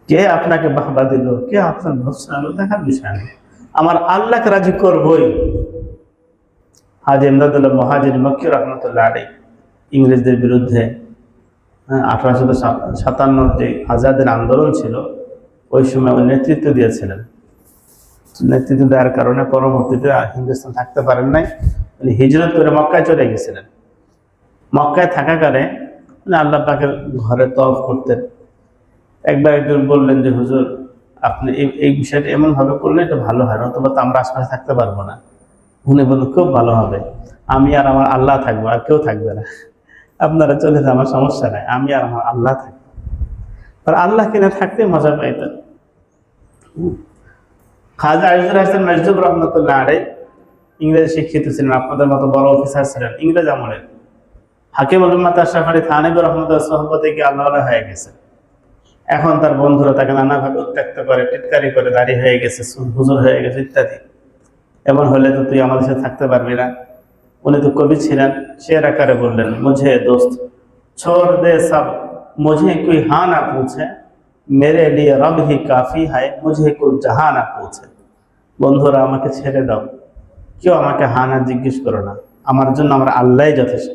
কে আপনাকে বাহবা দিল, কে আপনার ভৎসালো, দেখার বিষয় না। আমার আল্লাহকে রাজি করবই। হাজি ইমদাদুল্লাহ মুহাজির মক্কি রহমতুল্লাহ আলাইহি ইংরেজদের বিরুদ্ধে 1857 যে আজাদের আন্দোলন ছিল, ওই সময় উনি নেতৃত্ব দিয়েছিলেন। নেতৃত্ব দেওয়ার কারণে পরবর্তীতে হিন্দুস্তান থাকতে পারেন নাই, উনি হিজরত করে মক্কায় চলে গেছিলেন। মক্কায় থাকাকালে উনি আল্লাহ পাকের ঘরে তওয়াফ করতেন। একবার একজন বললেন যে হুজুর, আপনি এই বিষয়টা এমনভাবে করলে এটা ভালো হয়, অথবা তো আমরা আশপাশে থাকতে পারবো না। উনি বললেন খুব ভালো হবে, আমি আর আমার আল্লাহ থাকবো, আর কেউ থাকবে না। আপনারা চলে যান, আমার সমস্যা নাই, আমি আর আমার আল্লাহ থাকবো। আর আল্লাহ কিনা থাকতে মজা পাইতেন। খাজা আজিজুল হাসান মজদুব রহমতুল্লাহ আলাইহি ইংরেজি শিক্ষিত ছিলেন, আপনাদের মতো বড় অফিসার ছিলেন ইংরেজ আমলের। হাকিমুল উম্মাত আশরাফ আলী থানভী রহমতুল্লাহ সোহবতে গিয়ে আল্লাহ হয়ে গেছে। এখন তার বন্ধুরা তাকে নানাভাবে উত্ত্যক্ত করে, টিটকারি করে, দাড়ি হয়ে গেছে, হুজুর হয়ে গেছে ইত্যাদি। এমন হলে তো তুই আমাদের সাথে থাকতে পারবি না। উনি তো কবি ছিলেন, শের আকারে বললেন, মুঝে দোস্ত ছোড় দে সব, মুঝে কোই হা না পুছে, মেরে লিয়ে রব হি কাফি হায়, মুঝে কোই জাহা না পুছে। বন্ধুরা, আমাকে ছেড়ে দাও, কেউ আমাকে হা না জিজ্ঞেস করো না, আমার জন্য আমার আল্লাহই যথেষ্ট,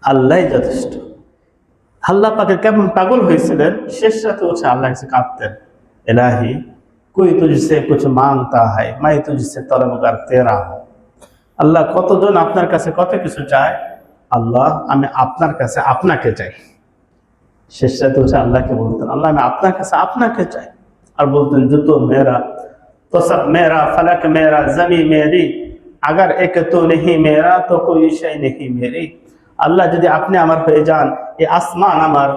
আল্লাহই যথেষ্ট। আল্লাহ পাকের কেমন পাগল হয়েছিলেন, শেষ রাতে উঠে আল্লাহ কাছে কাঁদতেন, এলাহি কোই তুঝসে কুছ মাংতা হয়, মাই তুঝসে তলবগার তেরা হো। আল্লাহ, কতজন আপনার কাছে কত কিছু চায়, আল্লাহ আমি আপনার কাছে আপনাকে চাই। শেষ রাতে উঠে আল্লাহকে বলতেন, আল্লাহ আমি আপনার কাছে আপনাকে চাই। আর বলতেন, জুতো মেরা তো সব মেরা, ফলক মেরা, জমি মেরি, আগার এক তো নেহি মেরা তো কোই শাই নেহি মেরি। আল্লাহ, যদি আপনি আমার হয়ে যান, এই আসমান আমার,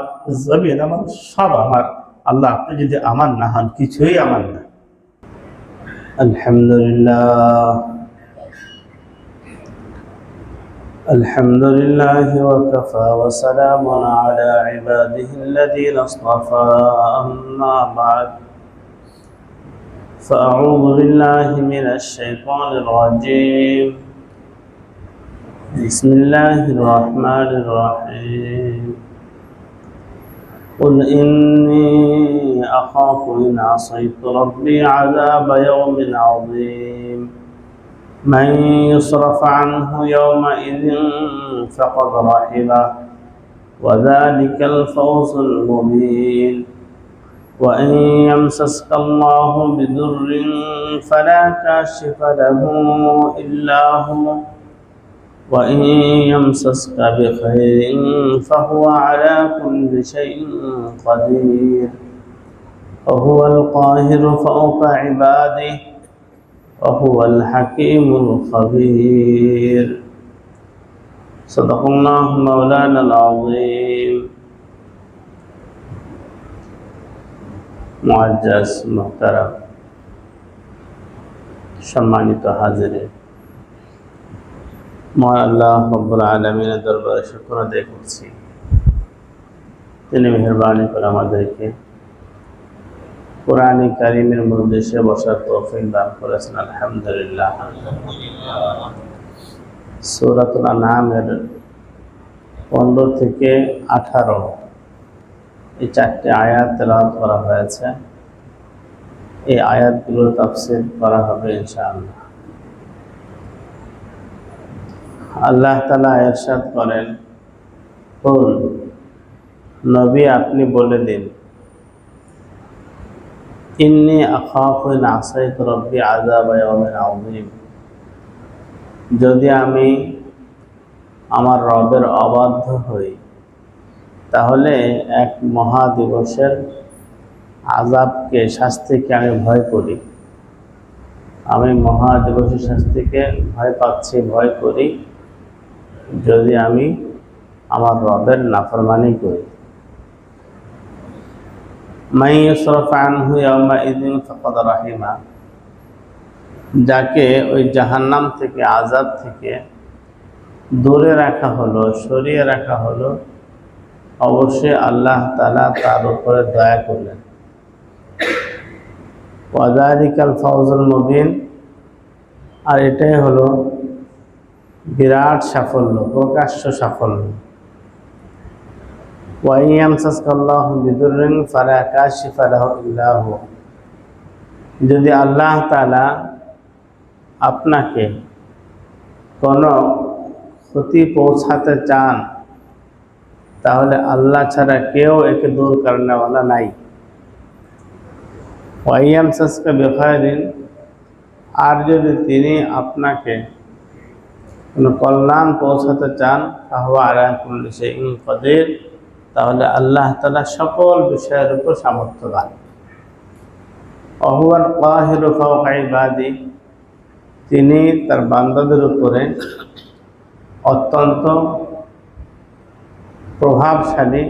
জমিন আমার, সব আমার। আল্লাহ, আপনি যদি আমার না হন, কিছুই আমার না। আলহামদুলিল্লাহ, আলহামদুলিল্লাহ ওয়াকাফা ওয়া সালামুন আলা ইবাদিহিল্লাযীনা ইসতাফা, আম্মা বা'দ। فأعوذ بالله من الشيطان الرجيم. بسم الله الرحمن الرحيم. قل إني أخاف إن عصيت ربي عذاب يوم عظيم. من يصرف عنه يومئذ فقد رحمه وذلك الفوز المبين. وإن يمسسك الله بضر فلا كاشف له إلا هو وإن يمسسك بخير فهو على كل شيء قدير وهو القاهر فوق عباده وهو الحكيم الخبير. صدق الله مولانا العظيم. মুআজ্জাজ মুহতারাম, সম্মানিত হাজিরিন, মহান আল্লাহ রাব্বুল আলামিনের দরবারে শুকর আদায় করছি। তিনি মেহেরবানি করে আমাদেরকে কোরআন কারীমের মজলিসে বসার তৌফিক দান করেছেন, আলহামদুলিল্লাহ। সূরাতুল আনআমের 15 থেকে 18 এই 4টি আয়াত তেলাওয়াত করা হয়েছে। এই আয়াতগুলোর তাফসীর করা হবে ইনশাআল্লাহ। আল্লাহ তাআলা ইরশাদ করেন, কুল, নবী আপনি বলে দিন, ইন্নী আখাফু ইন আসাইতু রাব্বি আযাব ইয়াউমিন আযীম, যদি আমি আমার রবের অবাধ্য হই, তাহলে এক মহা দিবসের আযাবকে, শাস্তিকে আমি ভয় করি। আমি মহা দিবসের শাস্তিকে ভয় পাচ্ছি, ভয় করি, যদি আমি আমার রবের নাফরমানি করি। মান ইউসরাফ আনহু ইয়াওমাইযিন ফাকাদ রাহিমা, যাকে ওই জাহান্নাম থেকে, আযাব থেকে দূরে রাখা হলো, সরিয়ে রাখা হলো, অবশ্যই আল্লাহ তাআলা তার উপরে দয়া করলেন। ওয়া যালিকাল ফাওজুল মুবিন, আর এটাই হলো বিরাট সাফল্য, প্রকাশ্য সাফল্য। ওয়াইন ইয়ামসাসকাল্লাহু বিদুররিন ফালা কাশিফা লাহু ইল্লা হু। যদি আল্লাহ তাআলা আপনাকে কোনো ক্ষতি পৌঁছাতে চান, তাহলে আল্লাহ ছাড়া কেউ একে দূর করানোওয়ালা নাই। ওয়াইন ইয়ামসাসকা বিখাইরিন, আর যদি তিনি আপনাকে কোনো কল্যাণ পৌঁছাতে চান, ফাহুয়া আলা কুল্লি শাইইন কাদির, তাহলে আল্লাহ তাআলা সকল বিষয়ের উপর সামর্থ্যবান। ওয়া হুয়াল কাহিরু ফাওকা ইবাদি, তিনি তার বান্দাদের উপরে অত্যন্ত প্রভাবশালী,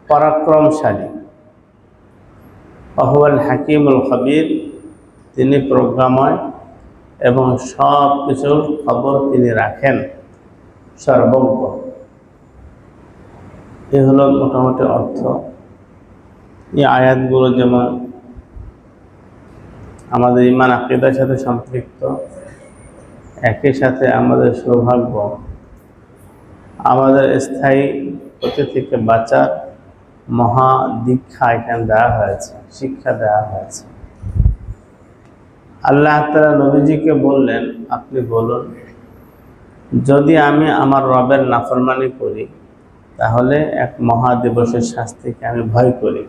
পরাক্রমশালী। ওয়া হুয়াল হাকিমুল খাবীর, তিনি প্রজ্ঞাময় এবং সব কিছুর খবর তিনি রাখেন, সর্বজ্ঞ। এ হলো মোটামুটি অর্থ। এই আয়াতগুলো যেমন আমাদের ঈমান আকীদার সাথে সম্পৃক্ত, একই সাথে আমাদের সৌভাগ্য, আমাদের স্থায়ী ক্ষতি থেকে বাঁচার মহা দীক্ষা এখানে দেওয়া হয়েছে, শিক্ষা দেওয়া হয়েছে। আল্লাহ তাআলা নবীজিকে বললেন, আপনি বলুন, যদি আমি আমার রবের নাফরমানি করি তাহলে এক মহা দিবসের শাস্তিকে আমি ভয় করি,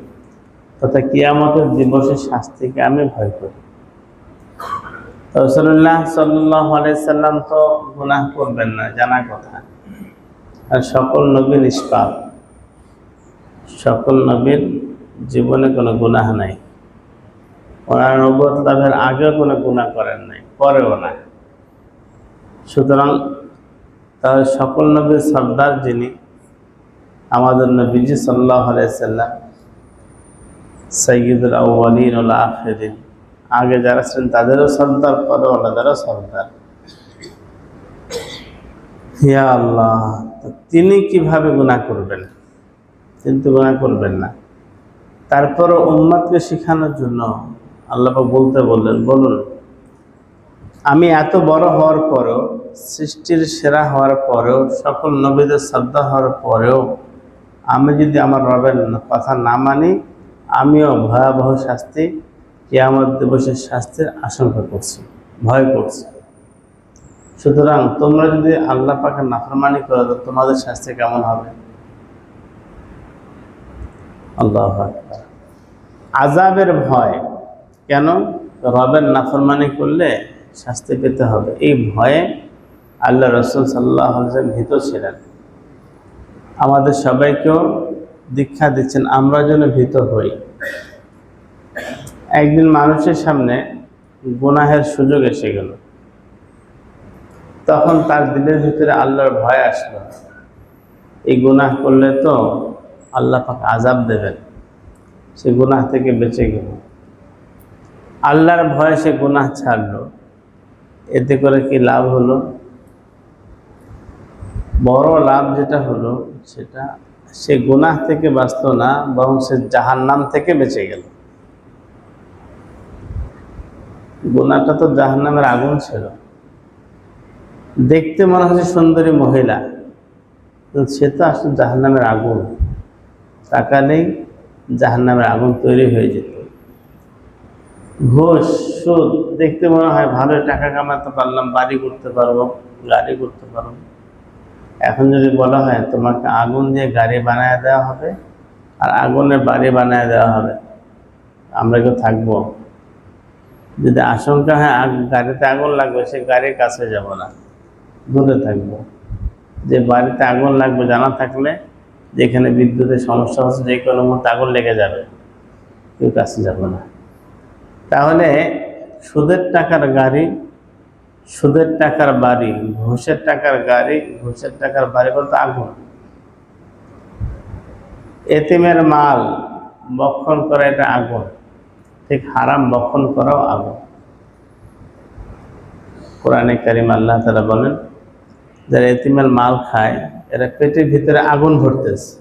তথা কিয়ামতের দিবসের শাস্তিকে আমি ভয় করি। রাসূলুল্লাহ সাল্লাল্লাহু আলাইহি সাল্লাম তো গুনাহ করবেন না, জানা কথা। আর সকল নবী নিষ্পাপ, সকল নবীর জীবনে কোনো গুনাহ নাই। ওনার নবুয়ত লাভের আগেও কোনো গুনাহ করেন নাই, পরেও না। সুতরাং তাহলে সকল নবীর সর্দার যিনি, আমাদের নবীজি সাল্লাল্লাহু আলাইহি সাল্লাম, সাইয়্যিদুল আউয়ালিন ওয়াল আখিরিন, আগে যারা ছিলেন তাদেরও সর্দার, পরে ওনাদেরও সর্দার। ইয়া আল্লাহ, তিনি কিভাবে গুনাহ করবেন? তিনি তো গুনাহ করবেন না। তারপরও উম্মতকে শেখানোর জন্য আল্লাহ পাক বলতে বললেন, বলুন, আমি এত বড় হওয়ার পরেও, সৃষ্টির সেরা হওয়ার পরেও, সকল নবীদের সর্দার হওয়ার পরেও আমি যদি আমার রবের কথা না মানি, আমিও ভয়াবহ শাস্তি, কিয়ামত দিবসের শাস্তির আশঙ্কা করছি, ভয় করছি। সুতরাং তোমরা যদি আল্লাহ পাকের নাফরমানি করো, তো তোমাদের শাস্তি কেমন হবে? আল্লাহু আকবার। আযাবের ভয় কেন? রবের নাফরমানি করলে শাস্তি পেতে হবে, এই ভয়ে আল্লাহ রাসূল সাল্লাল্লাহু আলাইহি ওয়াসাল্লাম ভীত ছিলেন। আমাদের সবাইকেও দীক্ষা দিচ্ছেন আমরা যেন ভীত হই। একদিন মানুষের সামনে গুনাহের সুযোগ এসে গেল, তখন তার দিলের ভিতরে আল্লাহর ভয় আসলো, এই গুনাহ করলে তো আল্লাহ পাক আযাব দেবেন। সে গুনাহ থেকে বেঁচে গেল, আল্লাহর ভয়ে সে গুনাহ ছাড়লো। এতে করে কি লাভ হলো? বড় লাভ যেটা হলো সেটা, সে গুনাহ থেকে বাঁচত না, বরং সে জাহান্নাম থেকে বেঁচে গেল। গুনাহটা তো জাহান্নামের আগুন ছিল। দেখতে মনে হচ্ছে সুন্দরী মহিলা, সে তো আসলে জাহান্নামের আগুন। তাকালেই জাহান্নামের আগুন তৈরি হয়ে যেত। ঘুষ, সুদ দেখতে মনে হয় ভালো, টাকা কামাতে পারলাম, বাড়ি করতে পারবো, গাড়ি করতে পারবো। এখন যদি বলা হয় তোমাকে আগুন দিয়ে গাড়ি বানায় দেওয়া হবে আর আগুনের বাড়ি বানায় দেওয়া হবে, আমরা কেউ থাকবো? যদি আশঙ্কা হয় গাড়িতে আগুন লাগবে, সে গাড়ির কাছে যাব না, দূরে থাকবো। যে বাড়িতে আগুন লাগবে জানা থাকলে, যেখানে বিদ্যুতের সমস্যা হচ্ছে, যে কোনো মুহূর্তে আগুন লেগে যাবে, কেউ কাছে যাব না। তাহলে সুদের টাকার গাড়ি, সুদের টাকার বাড়ি, ঘুষের টাকার গাড়ি, ঘুষের টাকার বাড়ি বলতে আগুন। এতিমের মাল বক্ষণ করা, এটা আগুন। ঠিক হারাম বক্ষণ করাও আগুন। কোরআনে কারিম আল্লাহ তাআলা বলেন, যারা এতিমের মাল খায় এরা পেটের ভিতরে আগুন ভরতেছে।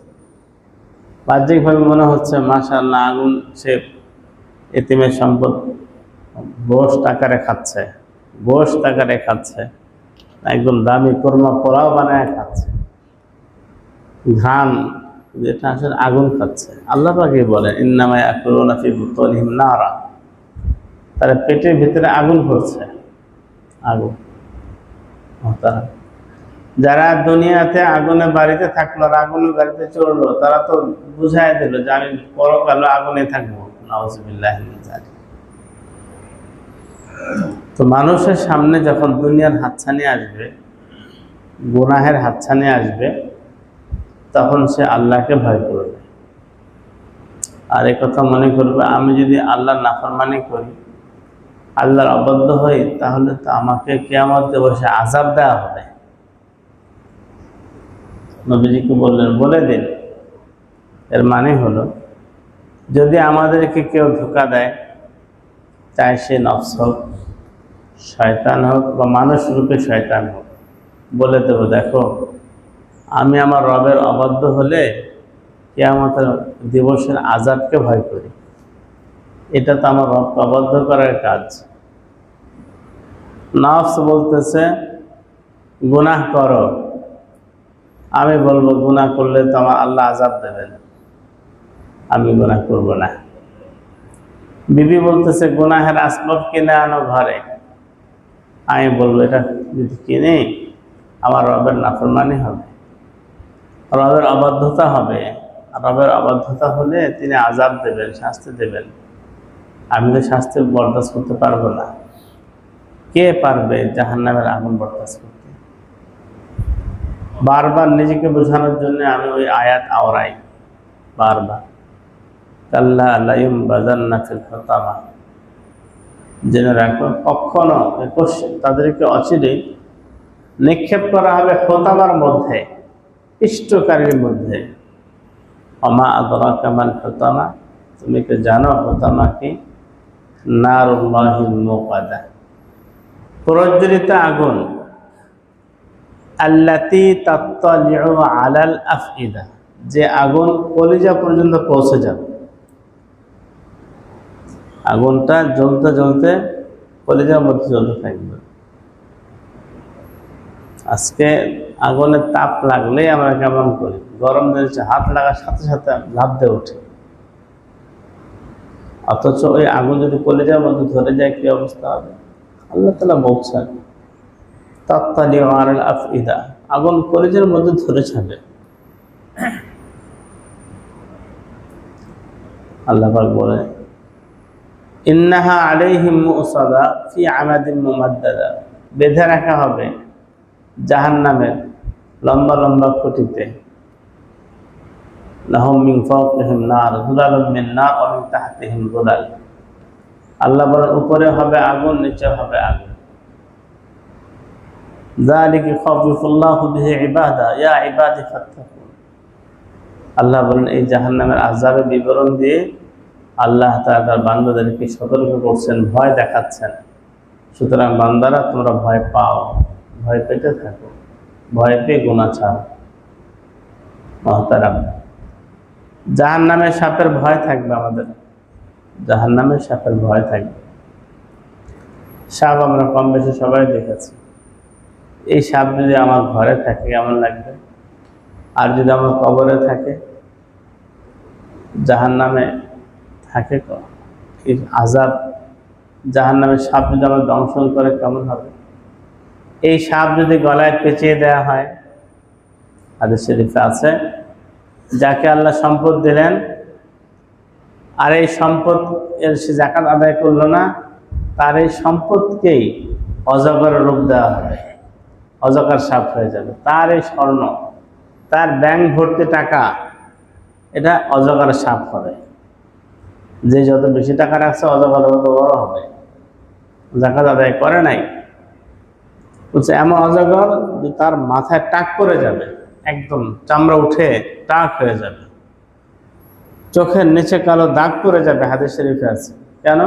বাহ্যিকভাবে মনে হচ্ছে মাশাআল্লাহ আগুন, সে এতিমের সম্পদ গোশত আকারে খাচ্ছে, গোশত আকারে খাচ্ছে, একদম দামি কোরমা পোলাও বানায় খাচ্ছে, ঘ্রাণ এটা আসলে আগুন খাচ্ছে। আল্লাহ পাকই বলেন ইন্নামা ইয়াকুলুনা ফি বুতুনিহিম নারা, তারা পেটের ভিতরে আগুন ভরছে, আগুন। তারা যারা দুনিয়াতে আগুনে বাড়িতে থাকলো আর আগুনে বাড়িতে চললো, তারা তো বুঝাই দিল যে আমি পরকালে আগুনে থাকবো। নাউযুবিল্লাহি মিন যালিক। তো মানুষের সামনে যখন দুনিয়ার হাতছানি আসবে, গুনাহের হাতছানি আসবে, তখন সে আল্লাহকে ভয় করবে। আর এই কথা মনে করবে, আমি যদি আল্লাহর নাফরমানি করি, আল্লাহর অবাধ্য হই, তাহলে তো আমাকে কিয়ামত দিবসে আযাব দেওয়া হবে। নবীজিকে বললেন, বলে দিন। এর মানে হলো, যদি আমাদেরকে কেউ ধোঁকা দেয়, চাই সে নফস হোক, শয়তান হোক বা মানুষ রূপে শয়তান হোক, বলে দেবো, দেখো আমি আমার রবের অবাধ্য হলে কিয়ামতের দিবসের আযাবকে ভয় করি। এটা তো আমার রবকে অবাধ্য করার কাজ। নফস বলতেছে গুনাহ করো, আমি বলবো গুনাহ করলে তো আমার আল্লাহ আযাব দেবেন, আমি গুনাহ করব না। বিবি বলতেছে গুনাহের আসবাব কিনে আনো ঘরে, আমি বলবো এটা যদি কিনে আমার রবের নাফরমানি হবে, রবের অবাধ্যতা হবে। রবের অবাধ্যতা হলে তিনি আযাব দেবেন, শাস্তি দেবেন। আমি তো শাস্তি বরদাস্ত করতে পারবো না। কে পারবে জাহান্নামের আগুন বরদাস্ত করতে? বারবার নিজেকে বোঝানোর জন্য আমি ওই আয়াত আওড়াই বারবার, কাল্লা লা ইউনবাযান্না ফিল হুতামা। জেনে রাখো, কখনো তাদেরকে অচিরেই নিক্ষেপ করা হবে হুতামার মধ্যে, পিষ্টকারীর মধ্যে। ওমা আদরাকা মাল হুতামা, তুমি কি জানো হুতামা কি? নারুল্লাহিল মুকাদা, প্রজ্বলিত আগুন। আল্লাতী তাত্তালিউ আলাল আফইদা, যে আগুন কলিজা পর্যন্ত পৌঁছে যাবে। আগুনটা জ্বলতে জ্বলতে কলিজার মধ্যে জ্বলতে থাকবে। আজকে আগুনের তাপ লাগলেই আমরা কেমন করি, গরম দিয়েছে হাত লাগার সাথে সাথে লাফ দিয়ে ওঠে। অথচ ওই আগুন যদি কলিজার মধ্যে ধরে যায়, কি অবস্থা হবে? আল্লাহ তাআলা বলছেন তাত্তালিউ আলাল আফইদা, আগুন কলিজার মধ্যে ধরে যাবে। আল্লাহ পাক বলে ইন্নাহা আলাইহিম মুসাদা ফি আমাদিন মুমাদ্দাদা, বেঁধে রাখা হবে জাহান্নামের লম্বা লম্বা খুঁটিতে। লাহুম মিন ফাওকিহিম নার যুলালুম মিন নার ওয়া মিন তাহতিহিম যুলাল। আল্লাহ বলেন উপরে হবে আগুন, নিচে হবে আগুন। যালিকা খাফিফুল্লাহু বিহি ইবাদা ইয়া ইবাদি ফাত্তাকুন। আল্লাহ বলেন এই জাহান্নামের আযাবের বিবরণ দিয়ে আল্লাহ তাআলা তার বান্দাদেরকে সতর্ক করছেন, ভয় দেখাচ্ছেন। সুতরাং বান্দারা তোমরা ভয় পাও, ভয় পেতে থাকো, ভয় পেয়ে গুনাহ ছাড়ো। মুহতারাম, জাহান্নামের সাপের ভয় থাকবে আমাদের, জাহান্নামের সাপের ভয় থাকবে। সাপ আমরা কম বেশি সবাই দেখেছি। এই সাপ যদি আমার ঘরে থাকে কেমন লাগবে? আর যদি আমার কবরে থাকে, জাহান্নামে থাকে, আযাব, জাহান্নামের সাপ যদি আমার দংশন করে কেমন হবে? এই সাপ যদি গলায় পেঁচিয়ে দেওয়া হয়, হাদিস শরীফে আছে, যাকে আল্লাহ সম্পদ দিলেন আর এই সম্পদ এর সে যাকাত আদায় করলো না, তার এই সম্পদকেই অজগর রূপ দেওয়া হবে, অজগর সাপ হয়ে যাবে। তার এই স্বর্ণ, তার ব্যাংক ভর্তি টাকা, এটা অজগর সাপ হবে। যে যত বেশি টাকা রাখছে অজগর তত বড় হবে, যাকাত আদায় করে নাই। বলছে এমন অজগর যে তার মাথায় টাক করে যাবে, একদম চামড়া উঠে টাক হয়ে যাবে, চোখের নিচে কালো দাগ পড়ে যাবে। হাদিস শরীফে আছে। কেন?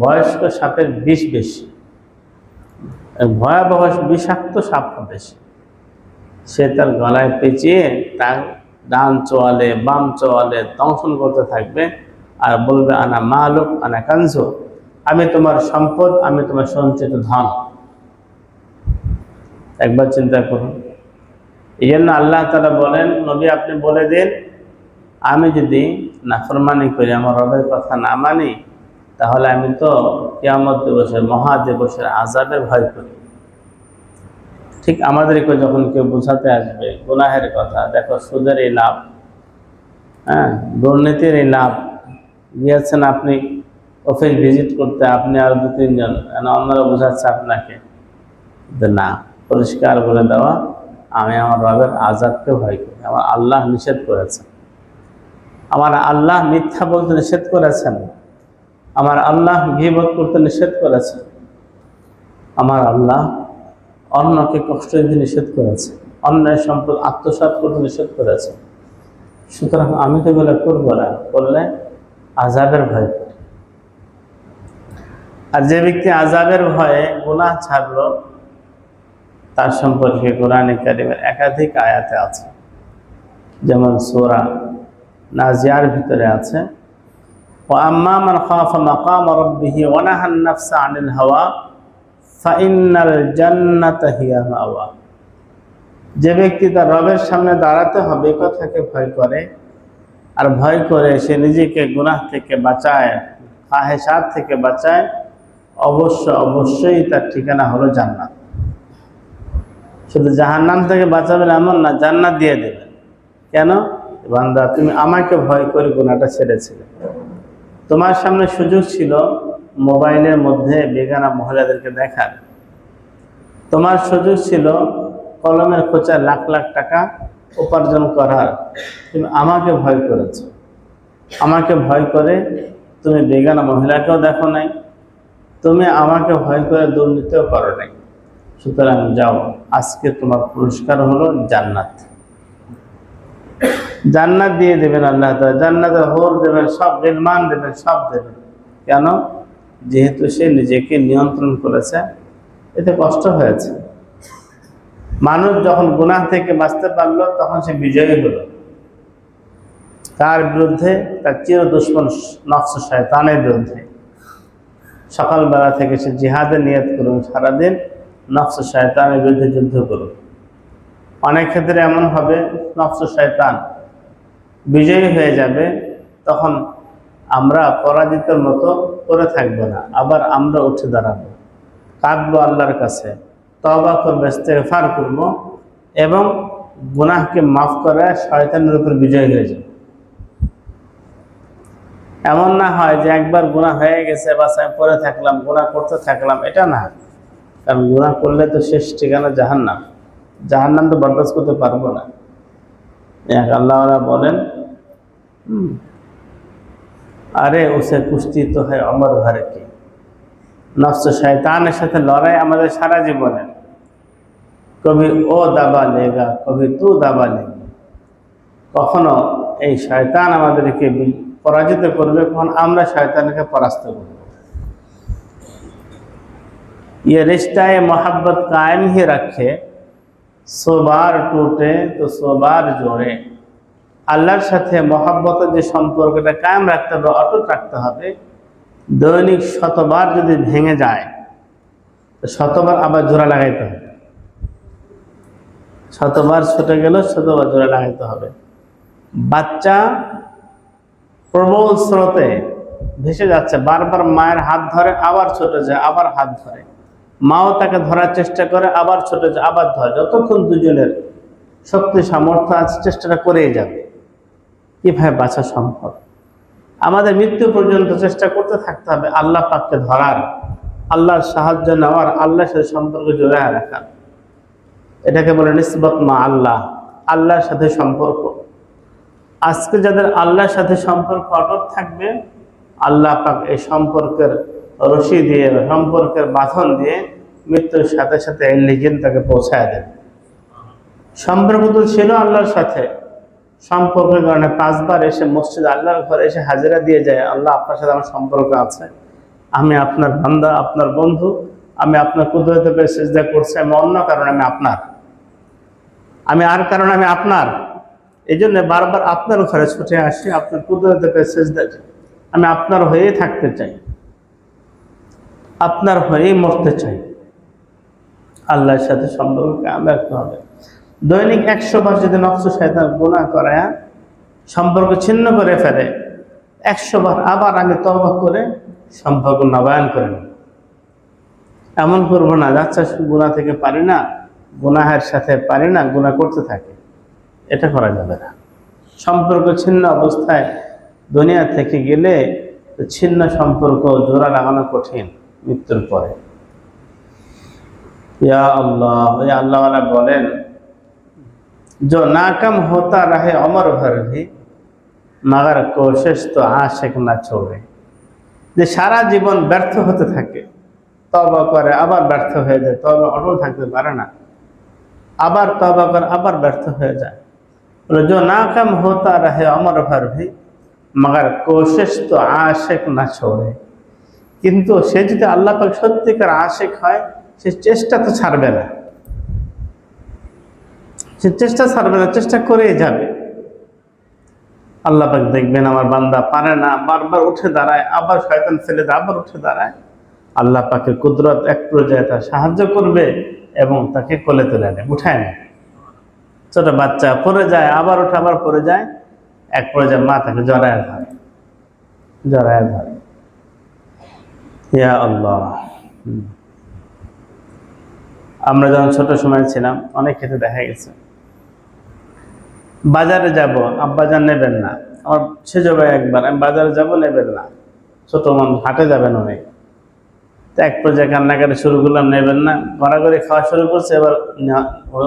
বয়স্ক সাপের বিষ বেশি, ভয়াবহ বিষাক্ত সাপ বেশি। সে তার গলায় পেঁচিয়ে তার ডান চোয়ালে বাম চোয়ালে দংশন করতে থাকবে আর বলবে আনা মালুক আনা কানজু, আমি তোমার সম্পদ, আমি তোমার সঞ্চিত ধন। একবার চিন্তা করুন। এই জন্য আল্লাহ তাআলা বলেন, নবী আপনি বলে দিন আমি যদি নাফরমানি করি, আমার রবের কথা না মানি, তাহলে আমি তো কিয়ামত দিবসের মহা দিবসের আযাবের ভয় করি। ঠিক আমাদেরকে যখন কেউ বোঝাতে আসবে গুনাহের কথা, দেখো সুদের এই লাভ, হ্যাঁ, দুর্নীতির এই লাভ, গিয়েছেন আপনি অফিস ভিজিট করতে, আপনি আর 2-3 জন, অন্যরা বোঝাচ্ছে আপনাকে যে না, পরিষ্কার বলে দেওয়া, আমি আমার রবের আযাবকে ভয় করি। আমার আল্লাহ নিষেধ করেছেন, আমার আল্লাহ মিথ্যা বলতে নিষেধ করেছেন, আমার আল্লাহ গীবত করতে নিষেধ করেছেন, আমার আল্লাহ অন্যকে কষ্ট দিতে নিষেধ করেছে, অন্যায় সম্পদ আত্মসাৎ করতে নিষেধ করেছে। সুতরাং আমি তো এগুলো করবো না, করলে আযাবের ভয় করি। আর যে ব্যক্তি আযাবের ভয়ে গুনাহ ছাড়লো, তার সম্পর্কে কোরআনে কারিমের একাধিক আয়াতে আছে। যেমন সূরা নাজিয়ার ভিতরে আছে, ওয়া আম্মা মান খাফা মাকাম রাব্বিহি ওয়া নাহান নাফসা আনিল হাওয়া ফাইন্নাল জান্নাতা হিয়া মাওয়া। যে ব্যক্তি তার রবের সামনে দাঁড়াতে হবে এ কথাকে ভয় করে, আর ভয় করে সে নিজেকে গুনাহ থেকে বাঁচায়, ফাহেশাত থেকে বাঁচায়, অবশ্যই তার ঠিকানা হলো জান্নাত। শুধু জাহান্নাম থেকে বাঁচাবেন এমন না, জান্নাত দিয়ে দেবেন। কেন? বান্দা, তুমি আমাকে ভয় করে গুনাহটা ছেড়েছিলে। তোমার সামনে সুযোগ ছিল মোবাইলের মধ্যে বেগানা মহিলাদেরকে দেখার, তোমার সুযোগ ছিল কলমের খোঁচায় লাখ লাখ টাকা উপার্জন করার, তুমি আমাকে ভয় করেছ। আমাকে ভয় করে তুমি বেগানা মহিলাকেও দেখো নাই, তুমি আমাকে ভয় করে দুর্নীতিও করো নাই। সুতরাং যাও, আজকে তোমার পুরস্কার হলো জান্নাত। জান্নাত দিয়ে দেবেন আল্লাহ তাআলা, জান্নাতের হোর দেবেন, সব গিলমান দেবেন, সব দেবেন। কেন? যেহেতু সে নিজেকে নিয়ন্ত্রণ করেছে, এতে কষ্ট হয়েছে। মানুষ যখন গুনাহ থেকে বাঁচতে পারলো, তখন সে বিজয়ী হলো। তার বিরুদ্ধে, তার চির দুশ্মন নফস শয়তানের বিরুদ্ধে সকালবেলা থেকে সে জিহাদের নিয়ত করুন, সারাদিন নফস শয়তানের বিরুদ্ধে যুদ্ধ করুন। অনেক ক্ষেত্রে এমন হবে নফস শয়তান বিজয়ী হয়ে যাবে, তখন আমরা পরাজিতের মতো করে থাকবো না, আবার আমরা উঠে দাঁড়াবো, কাঁদবো আল্লাহর কাছে, তওবা করবো, ইস্তেগফার করবো, এবং গুনাহকে মাফ করে শয়তানের উপর বিজয় হয়ে যাবে। এমন না হয় যে একবার গুনাহ হয়ে গেছে, বাস আমি পড়ে থাকলাম, গুনাহ করতে থাকলাম, এটা না। কারণ গুনাহ করলে তো শেষ ঠিকানা জাহান্নাম। জাহান্নাম তো বরদাস্ত করতে পারবো না। আল্লাহওয়ালা বলেন, আরে উসে কুস্তি তো হয় অমর ঘরে কি। নফস শয়তানের সাথে লড়াই আমাদের সারা জীবনের, কবি ও দাবা লেগা, কবি তু দাবা লেগা। কখনো এই শয়তান আমাদেরকে পরাজিত করবে, কখন আমরা শয়তানকে পরাস্ত করব। ये रिश्ता मोहब्बत कायम ही रखे, सो बार टूटे तो सो बार जोड़े। আল্লাহর সাথে মহব্বতের যে সম্পর্কটা কায়েম রাখতে হবে, অটুট রাখতে হবে। দৈনিক শতবার যদি ভেঙে যায়, তো শতবার আবার জোড়া লাগাইতে হবে। শতবার ছুটে গেল, শতবার জোড়া লাগাইতে হবে। বাচ্চা প্রবল স্রোতে ভেসে যাচ্ছে, বারবার মায়ের হাত ধরে, আবার ছুটে যায়, আবার হাত ধরে, মাও তাকে ধরার চেষ্টা করে, আবার ছুটে যায়, আবার ধরে, যতক্ষণ দুজনের শক্তি সামর্থ্য আছে চেষ্টাটা করেই যাবে। কিভাবে বাঁচা সম্ভব? আমাদের মৃত্যু পর্যন্ত চেষ্টা করতে থাকতে হবে আল্লাহ পাককে ধরার, আল্লাহর সাহায্য নেওয়ার, আল্লাহর সাথে সম্পর্ক জোড়া রাখার। এটাকে বলে নিসবত মা আল্লাহ, আল্লাহর সাথে সম্পর্ক। আজকে যাদের আল্লাহর সাথে সম্পর্ক অটুট থাকবে, আল্লাহ পাক এই সম্পর্কের রশি দিয়ে, সম্পর্কের বাঁধন দিয়ে মৃত্যুর সাথে সাথে এলিগেন তাকে পৌঁছায় দেবে। সম্পর্ক তো ছিল আল্লাহর সাথে, সম্পর্কের কারণে 5 বার এসে মসজিদ আল্লাহর ঘরে এসে হাজিরা দিয়ে যায়, আল্লাহ আপনার সাথে আমার সম্পর্ক আছে, আমি আপনার বান্দা, আপনার বন্ধু, আমি আপনার কুদরতে পেয়ে সিজদা করছি, আমি অন্য কারণে আমি আপনার, আমি আর কারণে আমি আপনার। এই জন্য বারবার আপনার ঘরে ছুটে আসি, আপনার কুদরতে পেয়ে সিজদা, আমি আপনার হয়েই থাকতে চাই, আপনার হয়েই মরতে চাই। আল্লাহর সাথে সম্পর্ক কায়েম রাখতে হবে। দৈনিক 100 বার যদি নফস শয়তান গুনাহ করায় সম্পর্ক ছিন্ন করে ফেলে, 100 বার আবার আমি তওবা করে সম্পর্ক নবায়ন করে নেব। এমন করবো না, যাচ্ছা গুনাহ থেকে পারি না, গুনাহের সাথে পারি না, গুনাহ করতে থাকি, এটা করা যাবে না। সম্পর্ক ছিন্ন অবস্থায় দুনিয়া থেকে গেলে ছিন্ন সম্পর্ক জোড়া লাগানো কঠিন মৃত্যুর পরে। ইয়া আল্লাহ, ইয়া আল্লাহওয়ালা বলেন, जो नाकाम होता रहे अमर भर भी मगर कोशिश तो आशिक ना छोड़े। যে সারা জীবন ব্যর্থ হতে থাকে, তওবা করে আবার ব্যর্থ হয়ে যায়, তওবা অটল থাকতে পারে না, আবার তওবা করে আবার ব্যর্থ হয়ে যায়। বলে जो नाकाम होता रहे अमर भर भी मगर कोशिश तो आशिक ना छोड़े। কিন্তু সে যদি আল্লাহ পাক সত্যিকার আশিক হয়, সে চেষ্টা তো ছাড়বে না, সে চেষ্টা ছাড়বে না, চেষ্টা করেই যাবে। আল্লাহ পাক দেখবেন আমার বান্দা পারে না, বারবার উঠে দাঁড়ায়, আবার শয়তান ফেলে দেয়, আবার উঠে দাঁড়ায়, আল্লাহ পাকের কুদরত এক পর্যায়ে তার সাহায্য করবে এবং তাকে কোলে তুলে নেয়, উঠায় নেয়। ছোট বাচ্চা পড়ে যায়, আবার উঠে আবার পড়ে যায়, এক পর্যায়ে মা তাকে জড়ায় ধরে, জড়ায় ধরে। ইয়া আল্লাহ। আমরা যখন ছোট সময় ছিলাম, অনেক ক্ষেত্রে দেখা গেছে বাজারে যাব, আব্বাজান নেবেন না, আমার সেজ ভাই একবার, আমি বাজারে যাব, নেবেন না, ছোট মানুষ হাটে যাবেন অনেক। তো এক পর্যায়ে কান্নাকাটি শুরু করলাম, নেবেন না, গড়াগড়ি খাওয়া শুরু করছে, এবার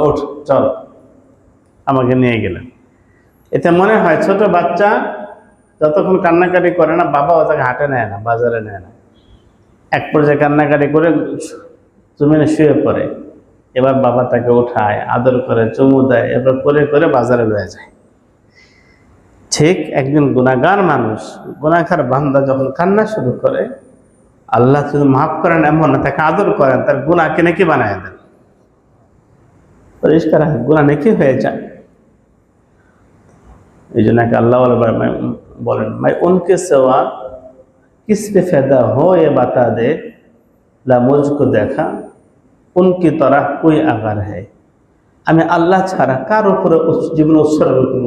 ওঠ চল, আমাকে নিয়ে গেলেন। এতে মনে হয় ছোট বাচ্চা যতক্ষণ কান্নাকাটি করে না, বাবাও তাকে হাটে নেয় না, বাজারে নেয় না। এক পর্যায়ে কান্নাকাটি করে জমিনে শুয়ে পড়ে, এবার বাবা তাকে উঠায়, আদর করে, চুমু দেয়, এবার করে করে বাজারে লয়ে যায়। ঠিক একজন গুনাহগার মানুষ, গুনাহগার বান্দা যখন কান্না শুরু করে, আল্লাহ শুধু মাফ করেন এমন না, তাকে আদর করেন, তার গুনাহকে নেকি বানায় দেন, পরিষ্কার গুনাহ নেকি হয়ে যায়। এই জন্য আল্লাহ বলেন, मैं उनके सिवा किस पे फैदा हो ये बता दे, ला मुझको देखा उनकी तरह कोई अगर है। আমি আল্লাহ ছাড়া কার উপরে জীবন উৎসর্গ করব,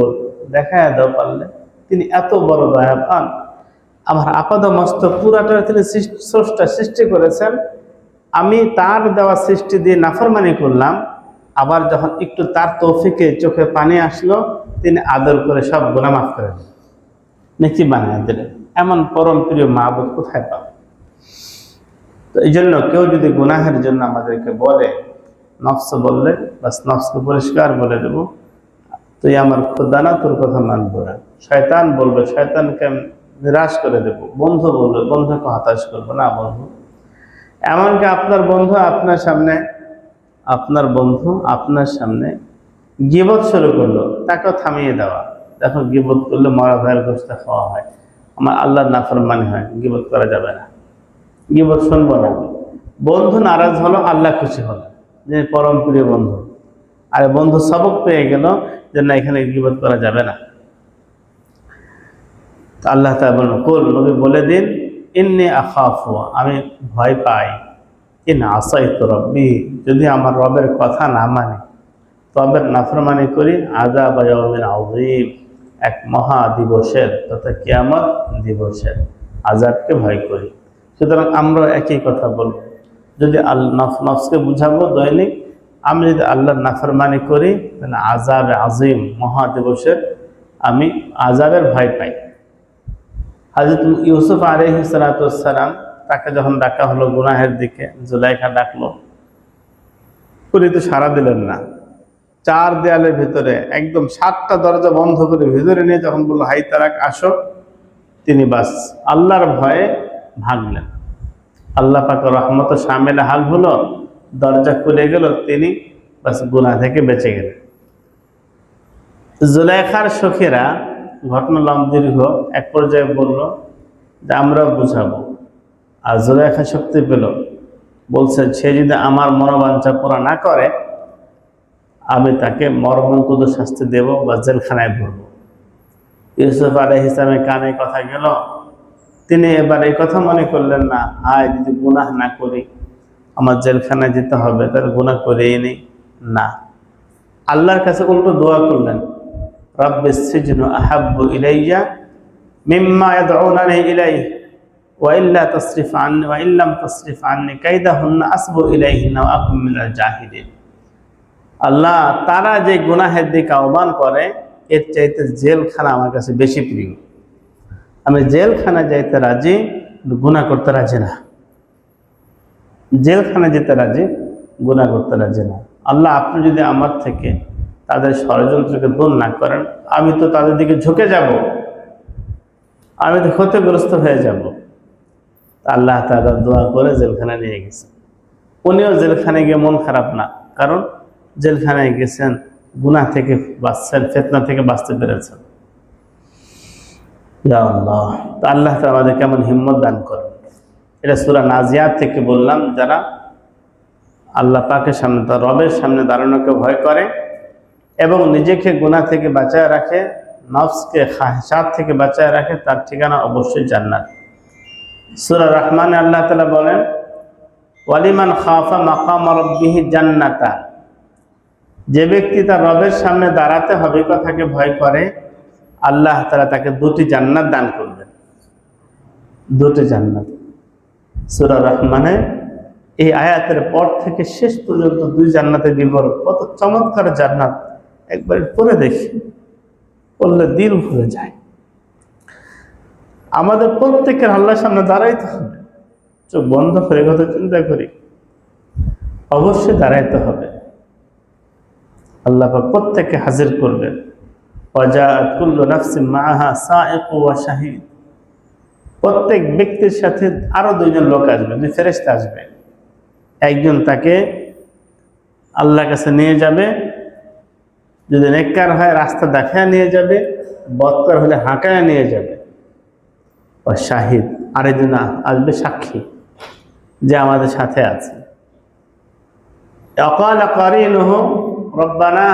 দেখায় দাও পারলে, তিনি এত বড় দয়াবান, আমার আপাদ মস্তক পুরাটা তিনি স্রষ্টা, সৃষ্টি করেছেন, আমি তার দেওয়া সৃষ্টি দিয়ে নাফরমানি করলাম, আবার যখন একটু তার তৌফিকে চোখে পানি আসলো, তিনি আদর করে সব গুনাহ মাফ করে দিলেন, নেকি বানিয়ে দিলেন। এমন পরম প্রিয় মাহবুব কোথায় পাবে? তো এই জন্য কেউ যদি গুনাহের জন্য আমাদেরকে বলে, নফস বললে বাস নফসকে পরিষ্কার বলে দেব, তুই আমার খোদা না, তোর কথা মানবো না। শয়তান বলবে, শয়তানকে নিরাশ করে দেব। বন্ধু বলবে, বন্ধুকে হতাশ করবো না বন্ধু। এমনকি আপনার বন্ধু আপনার সামনে গীবত শুরু করলো, তাকেও থামিয়ে দেওয়া। দেখো, গীবত করলে মরা ভাইয়ের গোশত খাওয়া হয়, আমার আল্লাহর নাফরমানি হয়, গীবত করা যাবে না, গীবত শুনবো না। বন্ধু নারাজ হলো, আল্লাহ খুশি হলো, যে পরম প্রিয় বন্ধু। আর বন্ধু সবক পেয়ে গেল যে না, এখানে গীবত করা যাবে না। আল্লাহ তাআলা বলেন, কুল, নবী বলে দিন, ইন্নী আখাফু, আমি ভয় পাই, ইন আসাইতু রব্বি, যদি আমার রবের কথা না মানি, রবের নাফরমানি করি, আযাব ইয়াউমিন আযীম, এক মহা দিবসের তথা কিয়ামত দিবসের আযাবকে ভয় করি। সুতরাং আমরা একই কথা বলবো, যদি নফসকে বুঝাবো দৈনিক, আমি যদি আল্লাহর নাফরমানি করি, তাহলে আযাবে আযীম, মহা দিবসের আমি আযাবের ভয় পাই। হযরত ইউসুফ আলাইহিস সালাতু ওয়াস সালাম, তাকে যখন ডাকা হলো গুনাহের দিকে, জুলাইখা ডাকলো, উনি তো সাড়া দিলেন না। 4 দেয়ালের ভিতরে একদম 7টা দরজা বন্ধ করে ভিতরে নিয়ে যখন বললো, হাই তারাক, আসো, তিনি বাস আল্লাহর ভয়ে ভাগলেন। আল্লাহ পাকের রহমত শামিল হাল হলো, দরজা খুলে গেল, তিনি বাস গুনাহ থেকে বেঁচে গেলেন। জুলাইখার সখীরা, ঘটনা দীর্ঘ, এক পর্যায়ে বলল যে আমরাও বুঝাবো। আর জুলাইখা শক্তি পেল, বলছে সে যদি আমার মনোবাঞ্ছা পুরা না করে, আমি তাকে মর্মন্তুদ শাস্তি দেব বা জেলখানায় ভরব। ইউসুফ আলাইহিস সালামের কানে কথা গেল, তিনি এবার এই কথা মনে করলেন না, হায় যদি গুনাহ না করি আমার জেলখানায় যেতে হবে, তার গুনাহ করেই নেই না। আল্লাহর কাছে উল্টো দোয়া করলেন, রাব্বিস সিজনু আহাব্বু ইলাইয়া মিম্মা ইয়াদউনানি ইলাইহি ওয়া ইল্লা তাসরিফ আননি ওয়া ইল্লাম তাসরিফ আননি কাইদাহুন্না আসবু ইলাইহিন্না ওয়া আকুম মিনাল জাহিলিন। আল্লাহ, তারা যে গুনাহের দিকে আহ্বান করে এর চাইতে জেলখানা আমার কাছে বেশি প্রিয়। আমি জেলখানা যাইতে রাজি, গুনাহ করতে রাজি না। জেলখানা যেতে রাজি, গুনাহ করতে রাজি না। আল্লাহ, আপনি যদি আমার থেকে তাদের ষড়যন্ত্রকে দূর না করেন, আমি তো তাদের দিকে ঝুঁকে যাব, আমি তো ক্ষতিগ্রস্ত হয়ে যাব। আল্লাহ তাআলা দোয়া করে জেলখানায় নিয়ে গেছেন। উনিও জেলখানায় গিয়ে মন খারাপ না, কারণ জেলখানায় গেছেন, গুনাহ থেকে বাঁচছেন, ফিতনা থেকে বাঁচতে পেরেছেন। ইয়া আল্লাহ, তো আল্লাহ তাআলা আমাদের কেমন হিম্মত দান করেন। এটা সূরা নাজিয়াত থেকে বললাম, যারা আল্লাহ পাকের সামনে, তার রবের সামনে দাঁড়ানোকে ভয় করে এবং নিজেকে গুনাহ থেকে বাঁচায় রাখে, নফসকে খাহিশাত থেকে বাঁচায় রাখে, তার ঠিকানা অবশ্যই জান্নাত। সূরা রহমানে আল্লাহ তাআলা বলেন, ওয়ালিমান খাফা মাকাম রাব্বিহি জান্নাতা, যে ব্যক্তি তার রবের সামনে দাঁড়াতে হবে কথাকে ভয় করে, আল্লাহ তাআলা তাকে দুটি জান্নাত দান করবেন। দুটি জান্নাত। সূরা রহমানে এই আয়াতের পর থেকে শেষ পর্যন্ত দুই জান্নাতের বিবরণ, কত চমৎকার জান্নাত, একবার পড়ে দেখি, পড়লে দিল ভরে যায়। আমাদের প্রত্যেকের আল্লাহর সামনে দাঁড়াইতে হবে। চোখ বন্ধ করে কথা চিন্তা করি, অবশ্যই দাঁড়াইতে হবে। আল্লাহ পাক প্রত্যেককে হাজির করবেন। ওয়াজাআত কুল্লু নাফসিন মাআহা সাইকু ওয়া শাহীদ, প্রত্যেক ব্যক্তির সাথে আরো দুইজন লোক আসবে, দুই ফেরেশতা আসবে। একজন তাকে আল্লাহর কাছে নিয়ে যাবে, যদি নেককার হয় রাস্তা দেখায় নিয়ে যাবে, বদকার হলে হাঁকায় নিয়ে যাবে। ও শাহিদ, আরেকজন আসবে সাক্ষী, যে আমাদের সাথে আছে। ওয়াকাল কারিনুহু রব্বানা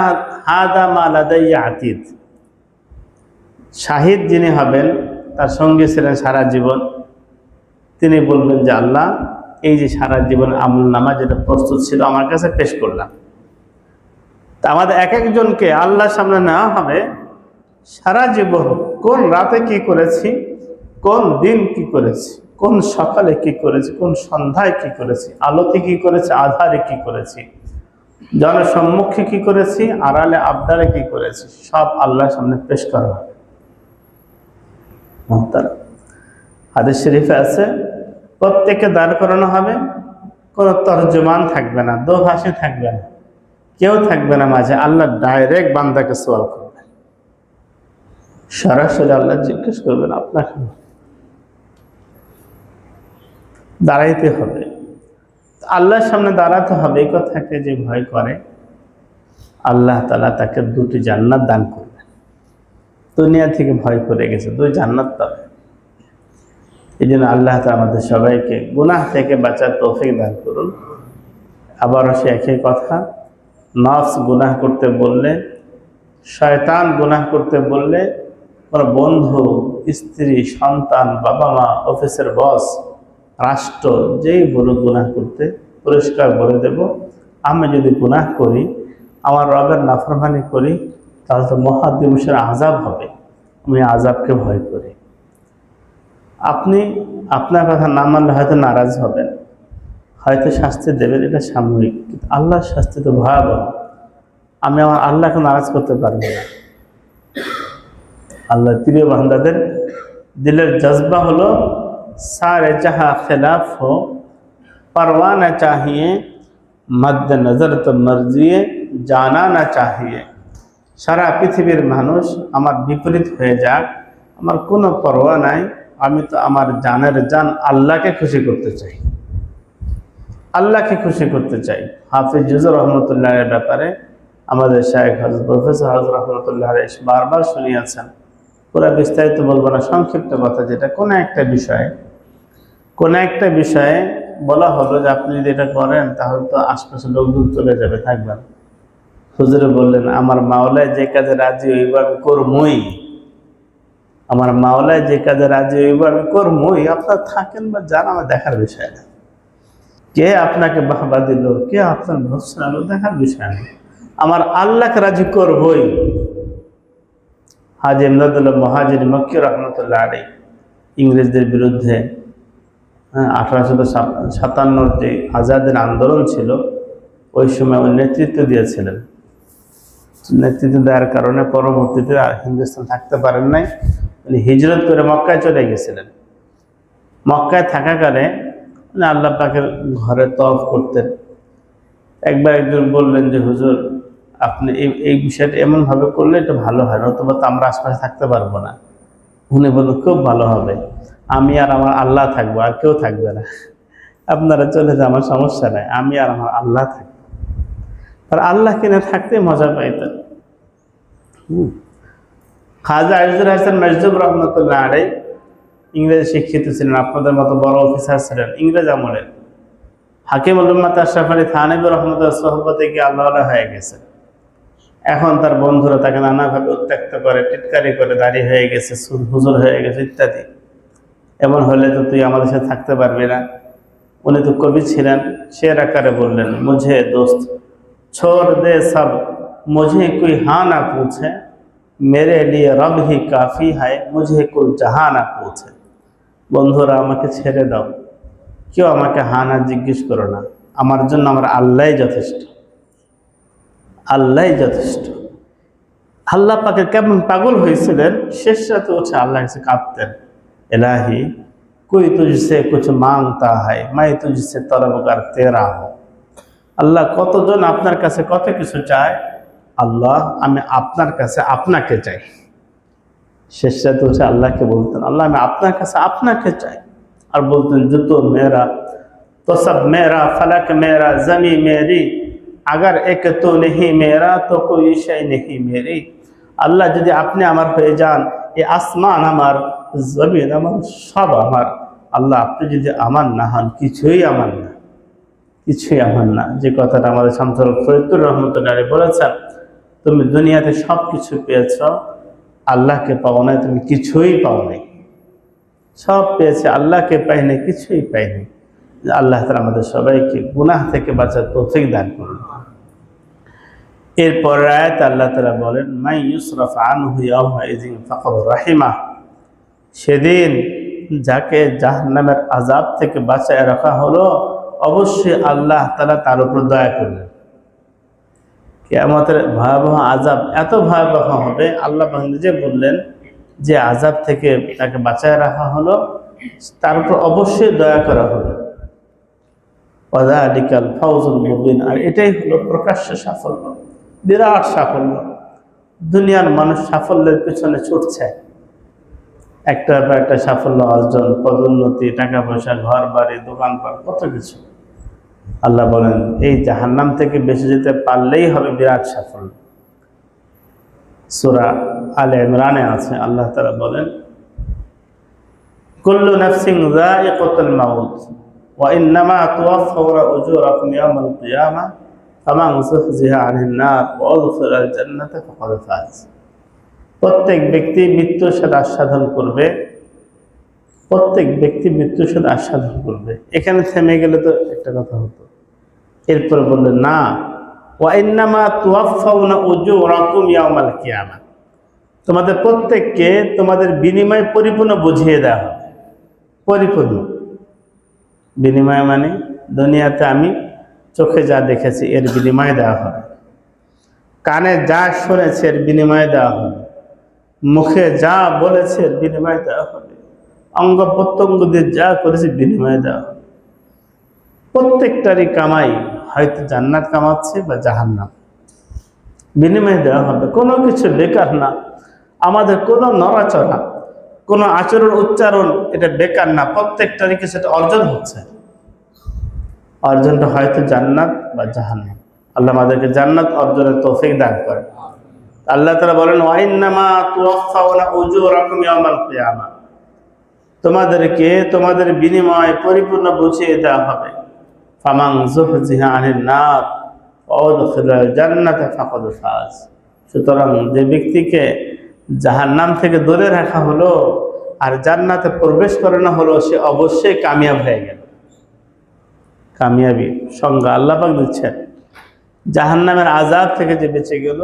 হাদা মা লাদাইয়া আতীদ, শাহিদ যিনি হবেন, তার সঙ্গে ছিলেন সারা জীবন, তিনি বলবেন যে আল্লাহ, এই যে সারা জীবন আমল নামা যেটা প্রস্তুত ছিল আমার কাছে পেশ করলাম। তা আমাদের এক একজনকে আল্লাহর সামনে নেওয়া হবে, সারা জীবন কোন রাতে কি করেছি, কোন দিন কি করেছি, কোন সকালে কি করেছি, কোন সন্ধ্যায় কি করেছি, আলোতে কি করেছি, আধারে কি করেছি, জনসম্মুখে কি করেছি, আড়ালে আবদারে কি করেছি, সব আল্লাহর সামনে পেশ করা হবে। হাদিস শরীফে আছে, প্রত্যেককে দাঁড় করানো হবে, কোনো তর্জমান থাকবে না, দোভাষী থাকবে না, কেউ থাকবে না মাঝে। আল্লাহ ডাইরেক্ট বান্দাকে সওয়াল করবেন, সরাসরি আল্লাহ জিজ্ঞেস করবেন আপনাকে। দাঁড়াইতে হবে, আল্লাহর সামনে দাঁড়াতে হবে। এই কথাকে যে ভয় করে, আল্লাহ তাআলা তাকে দুটি জান্নাত দান করবেন। দুনিয়া থেকে ভয় করে গেছে, দুই জান্নাত পাবে। এই জন্য আল্লাহ তাআলা আমাদের সবাইকে গুনাহ থেকে বাঁচার তৌফিক দান করুন। আবারও সে একই কথা, নফস গুনাহ করতে বললে, শয়তান গুনাহ করতে বললে, কোনো বন্ধু, স্ত্রী, সন্তান, বাবা মা, অফিসের বস, রাষ্ট্র, যেই বড় গুনাহ করতে, পরিষ্কার বলে দেব, আমি যদি গুনাহ করি, আমার রবের নাফরমানি করি, তাহলে তো মহাদিবসের আযাব হবে, আমি আযাবকে ভয় করি। আপনি আপনার কথা না মানলে হয়তো নারাজ হবেন, হয়তো শাস্তি দেবেন, এটা সাময়িক, কিন্তু আল্লাহর শাস্তি তো ভয়াবহ। আমি আমার আল্লাহকে নারাজ করতে পারবো না। আল্লাহ প্রিয় বান্দাদের দিলের জজবা হলো, সারে জাহা খেলাফ হো परवाना चाहिए, मद्द नजर तो मर्जिए জানা না চাহিয়ে। সারা পৃথিবীর মানুষ আমার বিপরীত হয়ে যাক, আমার কোনো পরোয়া নাই, আমি তো আমার জানের জান আল্লাহকে খুশি করতে চাই, আল্লাহকে খুশি করতে চাই। হাফিজ জুজুর রহমতুল্লাহের ব্যাপারে আমাদের শায়েখ হযরত প্রফেসর হযরত রহমতুল্লাহ বারবার শুনিয়েছেন। পুরো বিস্তারিত বলবো না, সংক্ষিপ্ত কথা, যেটা কোনো একটা বিষয়ে বলা হলো যে আপনি যদি এটা করেন তাহলে তো আশপাশের লোকজন চলে যাবে, থাকবেন। হুজুরে বললেন, আমার মাওলায় যে কাজে রাজি হইব আমি করবই, আমার মাওলায় যে কাজে রাজি হইব আমি করবই। আপনার থাকেন বা যান, আমার দেখার বিষয় না। কে আপনাকে বাহবা দিল, কে আপনার ভৎসনা দেখার বিষয় না, আমার আল্লাহকে রাজি করবই। হাজী ইমদাদুল্লাহ মুহাজির মক্কি রহমতুল্লাহ আলাইহি ইংরেজদের বিরুদ্ধে 1857 যে আজাদের আন্দোলন ছিল ওই সময় উনি নেতৃত্ব দিয়েছিলেন। নেতৃত্ব দেওয়ার কারণে পরবর্তীতে আর হিন্দুস্তান থাকতে পারেন নাই, উনি হিজরত করে মক্কায় চলে গেছিলেন। মক্কায় থাকাকালে উনি আল্লাহ পাকের ঘরে তওয়াফ করতেন। একবার একজন বললেন যে হুজুর আপনি এই বিষয়টা এমনভাবে করলে এটা ভালো হয়, নতুবা তো আমরা আশপাশে থাকতে পারবো না। উনি বললেন খুব ভালো হবে, আমি আর আমার আল্লাহ থাকবো, আর কেউ থাকবে না, আপনারা চলে যান, আমার সমস্যা নাই, আমি আর আমার আল্লাহ থাকবো। আর আল্লাহ কিনে থাকতে মজা পাইতেন। খাজা আজিজুল হাসান মজদুব রহমতুল্লাহ আলাইহি ইংরেজি শিক্ষিত ছিলেন, আপনাদের মতো বড় অফিসার ছিলেন ইংরেজ আমলের। হাকিমুল উম্মাত আশরাফ আলী থানভী রহমতুল্লাহ সোহবতে গিয়ে আল্লাহওয়ালা হয়ে গেছে। এখন তার বন্ধুরা তাকে নানাভাবে উত্ত্যক্ত করে, টিটকারি করে, দাঁড়িয়ে হয়ে গেছে, হুজুর হয়ে গেছে ইত্যাদি। এমন হলে তো তুই আমাদের সাথে থাকতে পারবি না। উনি তো কবি ছিলেন, শের আকারে বললেন, মুঝে দোস্ত ছোড় দে সব, মুঝে কোই হ্যাঁ না পুছে, মেরে লিয়ে রব হি কাফি হয়, মুঝে কুল জাহা না পুছে। বন্ধুরা আমাকে ছেড়ে দাও, কেউ আমাকে হ্যাঁ না জিজ্ঞেস করো না, আমার জন্য আমার আল্লাহই যথেষ্ট, আল্লাহই যথেষ্ট। আল্লাহ পাকে কেমন পাগল হয়েছিলেন, শেষ রাতে উঠে আল্লাহ কাছে কাঁদতেন, ইলাহি কোই তুঝসে কুছ মাংতা হয়, মাই তুঝসে তলবগার তেরা হো। আল্লাহ কতজন আপনার কাছে কত কিছু চায়, আল্লাহ আমি আপনার কাছে আপনাকে চাই। শেষ রাতে উঠে আল্লাহকে বলতেন, আল্লাহ আমি আপনার কাছে আপনাকে চাই। আর বলতেন জুতো মেরা তো সব মেরা, ফলক মেরা, জমি মেরি, আগার এক তো নেহি মেরা তো কোই শাই নেহি মেরি। আল্লাহ যদি আপনি আমার হয়ে যান, এই আসমান আমার, জমিন আমার, সব আমার। আল্লাহ আপনি যদি আমার না হন, কিছুই আমার না, কিছুই আমার না। যে কথাটা আমাদের শামসুল ফরিদুর রহমতুল্লাহ বলেছেন, তুমি দুনিয়াতে সব কিছু পেয়েছ, আল্লাহকে পাও নাই, তুমি কিছুই পাও নাই। সব পেয়েছে, আল্লাহকে পাইনি, কিছুই পাইনি। আল্লাহ তাআলা আমাদের সবাইকে গুনাহ থেকে বাঁচার তৌফিক দান করুন। এরপর আয়াত আল্লাহ তাআলা বলেন, মাই ইউসরাফ আনহু ইয়াওমাইযিন ফাকাদ রাহিমাহ। সেদিন যাকে জাহান্নামের আযাব থেকে বাঁচায় রাখা হলো, অবশ্যই আল্লাহ তাআলা তার উপর দয়া করবেন। কিয়ামতের ভয়াবহ আযাব এত ভয়াবহ হবে, আল্লাহ নিজে বললেন যে আযাব থেকে তাকে বাঁচায় রাখা হলো, তার উপর অবশ্যই দয়া করা হলো। ওয়াযালিকাল ফাওজুল মুবিন। আর এটাই হলো প্রকাশ্য সাফল্য, বিরাট সাফল্য। দুনিয়ার মানুষ সাফল্যের পেছনে ছুটছে, একটা বা একটা সাফল্য অর্জন, পদোন্নতি, টাকা পয়সা, ঘর বাড়ি, দোকানপাট, কত কিছু। আল্লাহ বলেন এই জাহান্নাম থেকে বেঁচে যেতে পারলেই হবে বিরাট সাফল্য। সূরা আলে ইমরানে আছে, আল্লাহ তাআলা বলেন, কুল্লু নাফসিন যায়িকাতুল মাউত ওয়া ইন্নামা তুওয়াফাউনা উজুরাকুম ইয়াওমাল কিয়ামাহ ফামান যুহজিহা আনিন নার ওয়া উদখিলাল জান্নাতা ফাকাদ ফাজ। প্রত্যেক ব্যক্তি মৃত্যুর সাথে আস্বাদন করবে, প্রত্যেক ব্যক্তি মৃত্যুর সাথে আস্বাদন করবে। এখানে থেমে গেলে তো একটা কথা হতো। এরপর বললেন না, ওয়া ইন্নামা তুওয়াফাউনা উজুরাকুম ইয়াওমাল কিয়ামাহ, তোমাদের প্রত্যেককে তোমাদের বিনিময় পরিপূর্ণ বুঝিয়ে দেওয়া হবে। পরিপূর্ণ বিনিময় মানে দুনিয়াতে আমি চোখে যা দেখেছি এর বিনিময় দেওয়া হবে, কানে যা শুনেছে এর বিনিময় দেওয়া হবে, মুখে যা বলেছে এর বিনিময় দেওয়া হবে, অঙ্গ প্রত্যঙ্গ দিয়ে যা করেছে বিনিময় দেওয়া হবে। প্রত্যেকটারই কামাই হয়তো জান্নাত কামাচ্ছে বা জাহান্নাম, বিনিময় দেওয়া হবে। কোনো কিছু বেকার না, আমাদের কোনো নড়াচড়া, কোনো আচরণ উচ্চারণ এটা বেকার না, প্রত্যেকটারই কিছু একটা অর্জন হচ্ছে। অর্জনটা হয়তো জান্নাত বা জাহান্নাম। আল্লাহ আমাদেরকে জান্নাত অর্জনের তৌফিক দান করেন। আল্লাহ তাআলা বলেন, ওয়া ইন্নামা তুওয়াফাউনা উজুরাকুম ইয়াওমাল কিয়ামাহ, তোমাদেরকে তোমাদের বিনিময় পরিপূর্ণ বুঝিয়ে দেওয়া হবে। ফামান যুহজিহা আনিন নার ওয়া উদখিলাল জান্নাতা ফাকাদ ফাজ। সুতরাং যে ব্যক্তিকে জাহান্নাম থেকে দূরে রাখা হলো আর জান্নাতে প্রবেশ করানো হলো, সে অবশ্যই কামিয়াব হয়ে গেল। কামিয়াবি সংজ্ঞা আল্লাহ পাক দিচ্ছেন, জাহান্নামের আযাব থেকে যে বেঁচে গেল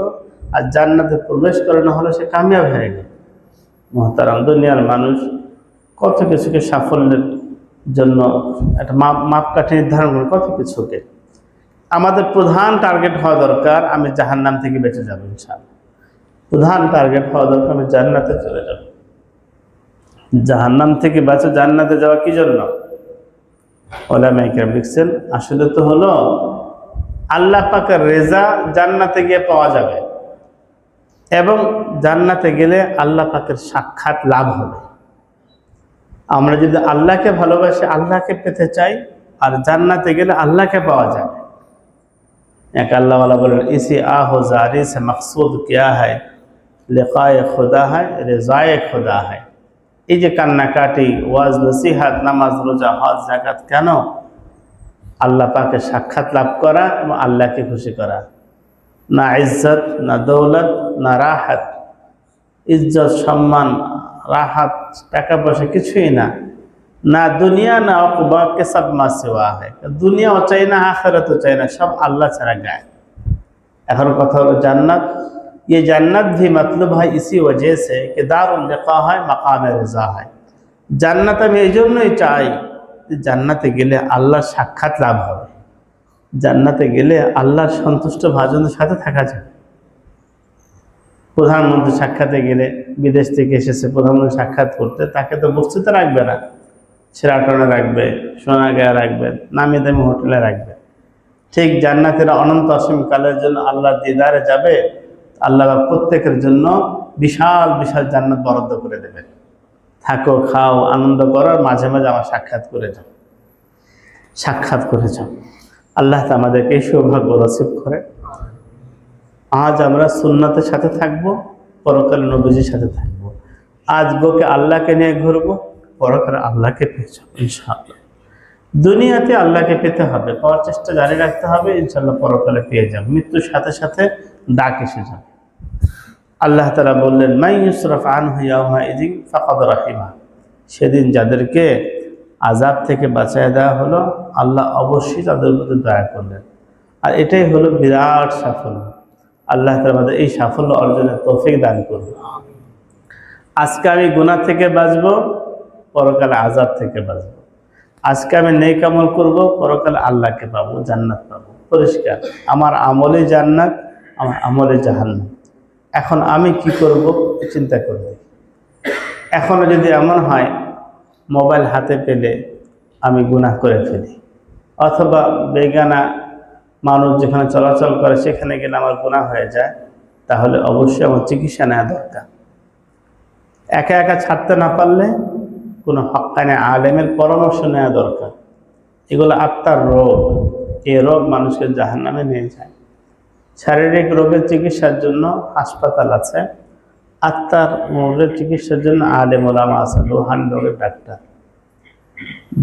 আর জান্নাতে প্রবেশ করে না হলে সে কামিয়াব হয়ে গেল। মহতারাম, দুনিয়ার মানুষ কত কিছুকে সাফল্যের জন্য একটা মাপকাঠি নির্ধারণ করে, কত কিছুকে। আমাদের প্রধান টার্গেট হওয়া দরকার আমি জাহান্নাম থেকে বেঁচে যাবো ইনশাআল্লাহ। প্রধান টার্গেট হওয়া দরকার আমি জান্নাতে চলে যাব। জাহান্নাম থেকে বাঁচা, জান্নাতে যাওয়া কি জন্য? ওলামায়ে কেরাম লিখছেন, আসলে তো হলো আল্লাহ পাকের রেজা জান্নাতে গিয়ে পাওয়া যাবে, এবং জান্নাতে গেলে আল্লাহ পাকের সাক্ষাৎ লাভ হবে। আমরা যদি আল্লাহকে ভালোবাসি, আল্লাহকে পেতে চাই, আর জান্নাতে গেলে আল্লাহকে পাওয়া যাবে। এক আল্লাহওয়ালা বলেন, ইসি আহ জারি সে মকসুদ কিয়া है লিকায়ে খুদা है রেজায়ে খুদা है। এই যে কান্নাকাটি, ওয়াজ, নসিহাত, নামাজ, রোজা, হজ, যাকাত, কেন? আল্লাহ পাকের সাক্ষাৎ লাভ করা এবং আল্লাহকে খুশি করা। না ইজ্জত, না দৌলত, না রাহাত। ইজ্জত, সম্মান, রাহাত, টাকা পয়সা কিছুই না। না দুনিয়া না উকবা কে সব মা সিওয়া है। দুনিয়াও চাই না, আখিরাতও চাই না, সব আল্লাহ ছাড়া গায়। এখন কথা হলো জান্নাত। ये जन्नत भी मतलब है इसी वजह से कि दारुल लिका है, मकाम रिजा है। জান্নাত আমি এই জন্যই চাই, জান্নাতে গেলে আল্লাহর সাক্ষাৎ লাভ হবে। জান্নাতে গেলে আল্লাহর সন্তুষ্ট ভাজনের সাথে থাকা যায়। প্রধানমন্ত্রী সাক্ষাতে গেলে, বিদেশ থেকে এসেছে প্রধানমন্ত্রী সাক্ষাৎ করতে, তাকে তো বস্তিতে রাখবে না, সেরাটনে রাখবে, সোনাগাঁয়ে রাখবে, নামি দামি হোটেলে রাখবে। ঠিক জান্নাতীরা অনন্ত অসীম কালের জন্য আল্লাহর দিদারে যাবে, আল্লাহ প্রত্যেকের জন্য বিশাল বিশাল জান্নাত বরাদ্দ করে দেবেন। থাকো, খাও, আনন্দ করো, মাঝে মাঝে আমার সাক্ষাৎ করে যাও, সাক্ষাৎ করে যাও। আল্লাহ তো আমাদেরকে এই সৌভাগ্য নসিব করে। আজ আমরা সুন্নাতের সাথে থাকবো, পরকালে নবীজির সাথে থাকবো। আজ বউকে আল্লাহকে নিয়ে ঘুরবো, পরকালে আল্লাহকে পেয়ে যাবো ইনশাআল্লাহ। দুনিয়াতে আল্লাহকে পেতে হবে, পাওয়ার চেষ্টা জারি রাখতে হবে, ইনশাআল্লাহ পরকালে পেয়ে যাবো। মৃত্যুর সাথে সাথে ডাক এসে যাবে। আল্লাহ তাআলা বললেন, মাই ইউসরাফ আনহু ইয়াওমাইযিন ফাকাদ রাহিমা। সেদিন যাদেরকে আযাব থেকে বাঁচায় দেওয়া হলো, আল্লাহ অবশ্যই তাদের প্রতি দয়া করলেন। আর এটাই হলো বিরাট সাফল্য। আল্লাহ তাআলা আমাদের এই সাফল্য অর্জনের তৌফিক দান করুন। আজকে আমি গুনাহ থেকে বাঁচবো, পরকালে আযাব থেকে বাঁচবো। আজকে আমি নেক আমল করবো, পরকালে আল্লাহকে পাবো, জান্নাত পাবো পরিষ্কার। আমার আমলে জান্নাত, আমার আমলে জাহান্নাম। এখন আমি কি করব চিন্তা করব। এখনো যদি এমন হয় মোবাইল হাতে পেলে আমি গুনাহ করে ফেলি, অথবা বেগানা মানুষ যেখানে চলাচল করে সেখানে গেলে আমার গুনাহ হয়ে যায়, তাহলে অবশ্যই আমার চিকিৎসা নেওয়া দরকার। একা একা ছাড়তে না পারলে কোনো হক্কানে আলেমের পরামর্শ নেওয়া দরকার। এগুলো আত্মার রোগ, এই রোগ মানুষকে জাহান্নামে নিয়ে যায়। শারীরিক রোগের চিকিৎসার জন্য হাসপাতাল আছে, আত্মার রোগের চিকিৎসার জন্য আলেম ওলামা আছে, রুহানি রোগের ডাক্তার।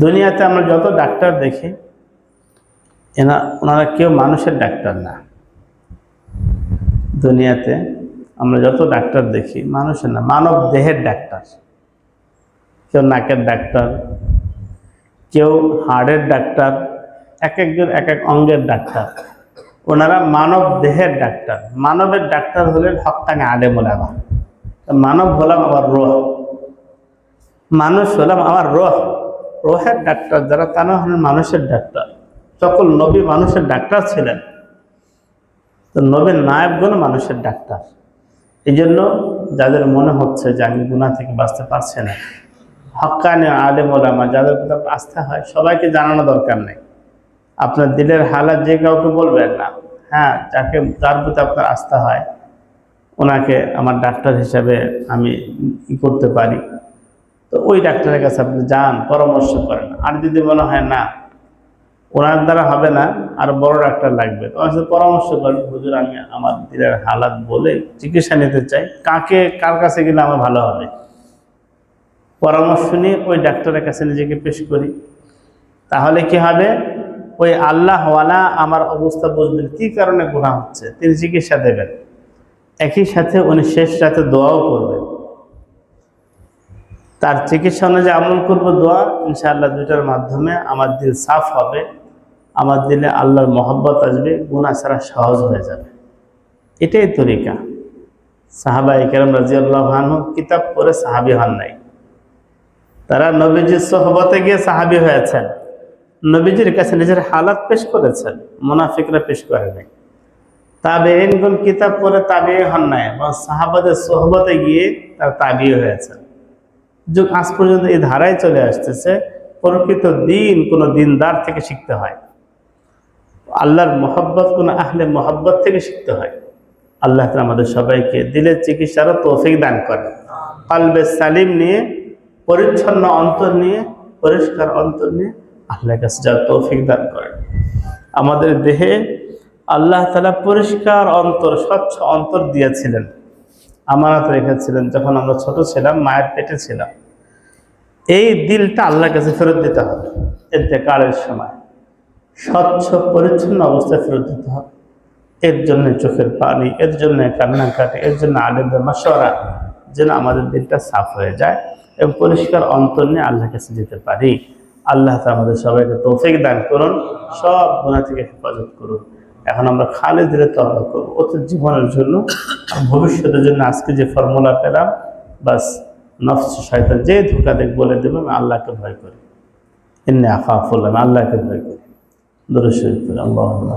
দুনিয়াতে আমরা যত ডাক্তার দেখি, ওনারা কেউ মানুষের ডাক্তার না। দুনিয়াতে আমরা যত ডাক্তার দেখি মানুষের না, মানব দেহের ডাক্তার। কেউ নাকের ডাক্তার, কেউ হাড়ের ডাক্তার, এক একজন এক এক অঙ্গের ডাক্তার। ওনারা মানব দেহের ডাক্তার। মানবের ডাক্তার হলেন হক্কানি আলেম ওলামা। মানব হলাম আমার রোহ, মানুষ হলাম আমার রোহ। রোহের ডাক্তার যারা, তারা হলেন মানুষের ডাক্তার। সকল নবী মানুষের ডাক্তার ছিলেন, তো নবীর নায়েবগণ মানুষের ডাক্তার। এই জন্য যাদের মনে হচ্ছে যে আমি গুনাহ থেকে বাঁচতে পারছি না, হক্কানি আলেম ওলামা যাদের প্রতি আস্থা হয়, সবাইকে জানানো দরকার নেই। আপনার দিলের হালাত যে কাউকে বলবেন না। হ্যাঁ, যাকে যার প্রতি আপনার আস্থা হয়, ওনাকে আমার ডাক্তার হিসাবে আমি করতে পারি, তো ওই ডাক্তারের কাছে আপনি যান, পরামর্শ করেন। আর যদি মনে হয় না ওনার দ্বারা হবে না, আর বড় ডাক্তার লাগবে, তো ওনার সাথে পরামর্শ করেন, হুজুর আমি আমার দিলের হালাত বলে চিকিৎসা নিতে চাই, কার কাছে গেলে আমার ভালো হবে। পরামর্শ নিয়ে ওই ডাক্তারের কাছে নিজেকে পেশ করি, তাহলে কি হবে, ওই আল্লাহওয়ালা আমার অবস্থা বুঝবেন, কি কারণে গুনাহ হচ্ছে, তিনি চিকিৎসা দেবেন। একই সাথে উনি শেষ রাতে দোয়াও করবেন। তার চিকিৎসা অনুযায়ী আমল করবো, দোয়া, ইনশাআল্লাহ দুইটার মাধ্যমে আমার দিল সাফ হবে, আমার দিলে আল্লাহর মহব্বত আসবে, গুনাহ ছাড়া সহজ হয়ে যাবে। এটাই তরিকা। সাহাবায়ে কেরাম রাদিয়াল্লাহু আনহু কিতাব পড়ে সাহাবী হন নাই, তারা নবীজির সোহবতে গিয়ে সাহাবী হয়েছেন, নবীজির কাছে নিজের হালাত পেশ করেছেন, মুনাফিকরা পেশ করে নাই। তাবেঈনগণ কিতাব পড়ে তাবেঈ হন নাই, এবং সাহাবাদের সোহবতে গিয়ে তারা তাবেঈ হয়েছেন। যুগ আজ পর্যন্ত এই ধারায় চলে আসতেছে। প্রকৃত দিন কোন দিনদার থেকে শিখতে হয়, আল্লাহর মহব্বত কোন আহলে মহব্বত থেকে শিখতে হয়। আল্লাহ তাআলা আমাদের সবাইকে দিলের চিকিৎসারও তৌফিক দান করেন, কলবে সালিম নিয়ে, পরিচ্ছন্ন অন্তর নিয়ে, পরিষ্কার অন্তর নিয়ে আল্লাহর কাছে যাওয়ার তৌফিক দান করেন। আমাদের দেহে আল্লাহ তাআলা পরিষ্কার অন্তর, স্বচ্ছ অন্তর দিয়েছিলেন, আমানত রেখেছিলেন যখন আমরা ছোট ছিলাম, মায়ের পেটে ছিলাম। এই দিলটা আল্লাহর কাছে ফেরত দিতে হবে, ইন্তেকালের সময় স্বচ্ছ পরিচ্ছন্ন অবস্থায় ফেরত দিতে হবে। এর জন্য চোখের পানি, এর জন্য কান্নাকাটি, এর জন্য আলেমদের মাশওয়ারা, যেন আমাদের দিলটা সাফ হয়ে যায় এবং পরিষ্কার অন্তর নিয়ে আল্লাহর কাছে যেতে পারি। আল্লাহ তাআলা আমাদের সবাইকে তৌফিক দান করুন, সব গুনাহ থেকে হেফাজত করুন। এখন আমরা খালি দিলে তওবা করব অতীত জীবনের জন্য, ভবিষ্যতের জন্য। আজকে যে ফর্মুলা পেলাম, বাস নফস শয়তান যে ধোঁকা দেখ বলে দেবে আমি আল্লাহকে ভয় করি, ইন্নী আখাফুল্লাহ, আমি আল্লাহকে ভয় করি। দুরূদ শরীফ পড়ি, আল্লাহুম্মা